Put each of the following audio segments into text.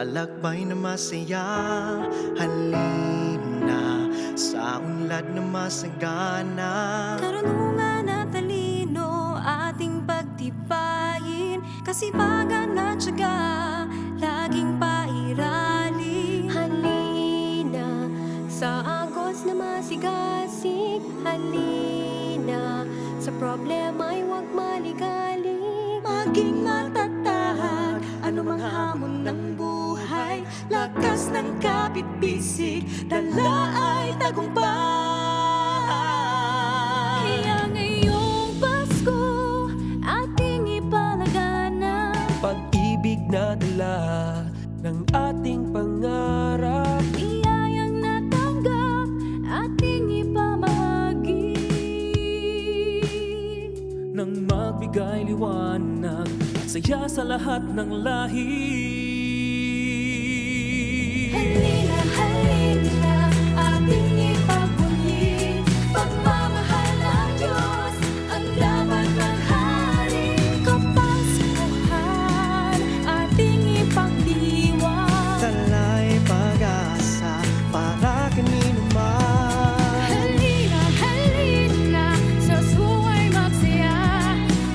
lakbay na masaya, halina sa unlad na masagana. Karunungan at talino ating pagtibayin, kasipagan at tiyaga laging pairalin. Halina sa agos na masigasig, halina sa problema'y huwag maligalig. Maging matatag, anumang hamon ng buhay, lakas ng kapit-bisig, dala ay tagumpay. Kaya ngayong Pasko, ating ipalagana pag-ibig na dala ng ating pangarap. Biyayang natanggap, ating ipamahagi. Nang magbigay liwanag, saya sa lahat ng lahi. Halina, halina, ating ipagmuli, pagmamahal ng Diyos ang dapat maghari. Kapaskuhan, ating ipagdiwang. Tala'y pag-asa para kanino man. Halina, halina, sa buhay magsaya,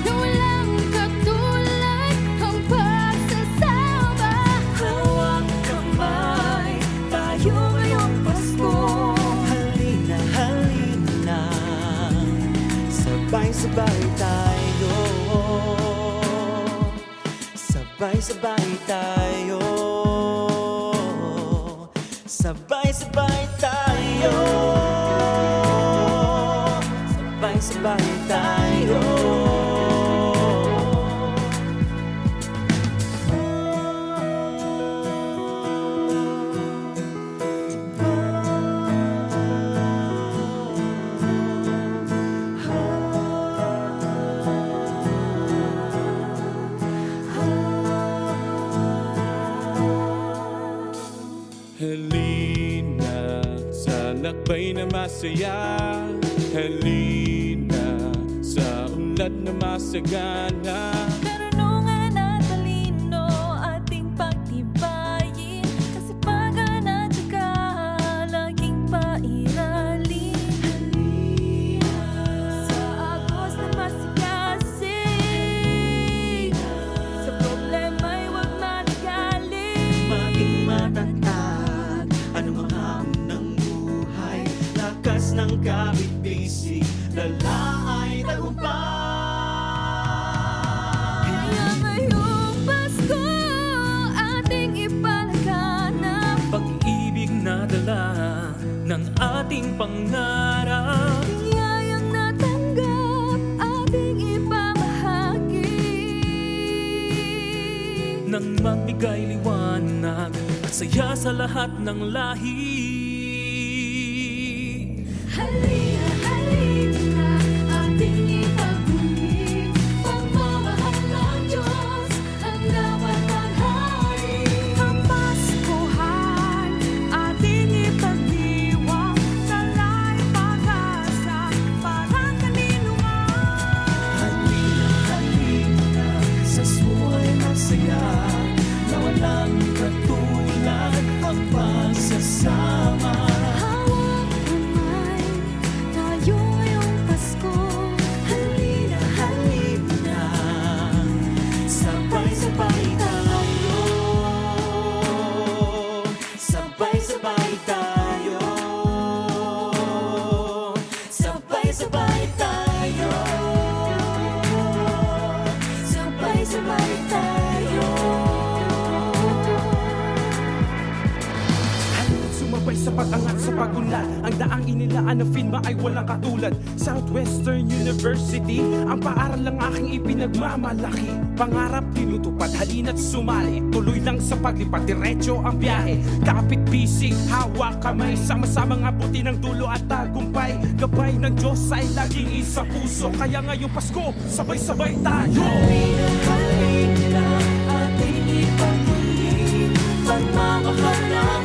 na walang katulad ang pagsasama. Hawak kamay, tayo ngayong Pasko. Halina, halina, sabay-sabay tayo. Sabay-sabay tayo. Sabay-sabay tayo. Sabay-sabay tayo. Halina sa lakbay na masaya, halina sa unlad na masagana. Karunungan at talino ating pagtibayin, kasipagan at tiyaga laging pairalin. Halina sa agos na masigasig, sa problema'y huwag maligalig. Maging matatag, anumang hamon ng buhay, lakas ng kapit-bisig, dala ay tagumpay. Kaya ngayong Pasko, ating ipalagana Pag-ibig na dala ng ating pangarap. biyayang natanggap, ating ipamahagi. Nang magbigay liwanag at saya sa lahat ng lahi. Halina, halina, ating ipagmuli, pagmamahal ng Diyos ang dapat maghari. Kapaskuhan, ating ipagdiwang, tala'y pag-asa para kanino man. Halina, halina, sa buhay masaya, na walang katulad ang pagsasama. Hawak kamay, tayo ngayong Pasko. Halina, Halina, sabay-sabay tayo. Sabay-sabay tayo. Sabay-sabay tayo. Sabay-sabay tayo. Halina't sumabay sa pag-angat sa pag-unlad. Ang daang inilaan ng FINMA ay walang katulad. Southwestern University, ang paaral lang aking ipinagmamalaki. Pangarap tinutupad, halina't sumali. Tuloy lang sa paglipat, diretso ang biyahe. Kapit-bisig, hawak kamay, sama-samang abutin ang dulo at tagumpay. Gabay ng Diyos ay laging isa puso, kaya ngayong Pasko, sabay-sabay tayo. halina, halina, ating ipagmuli, pagmamahal ng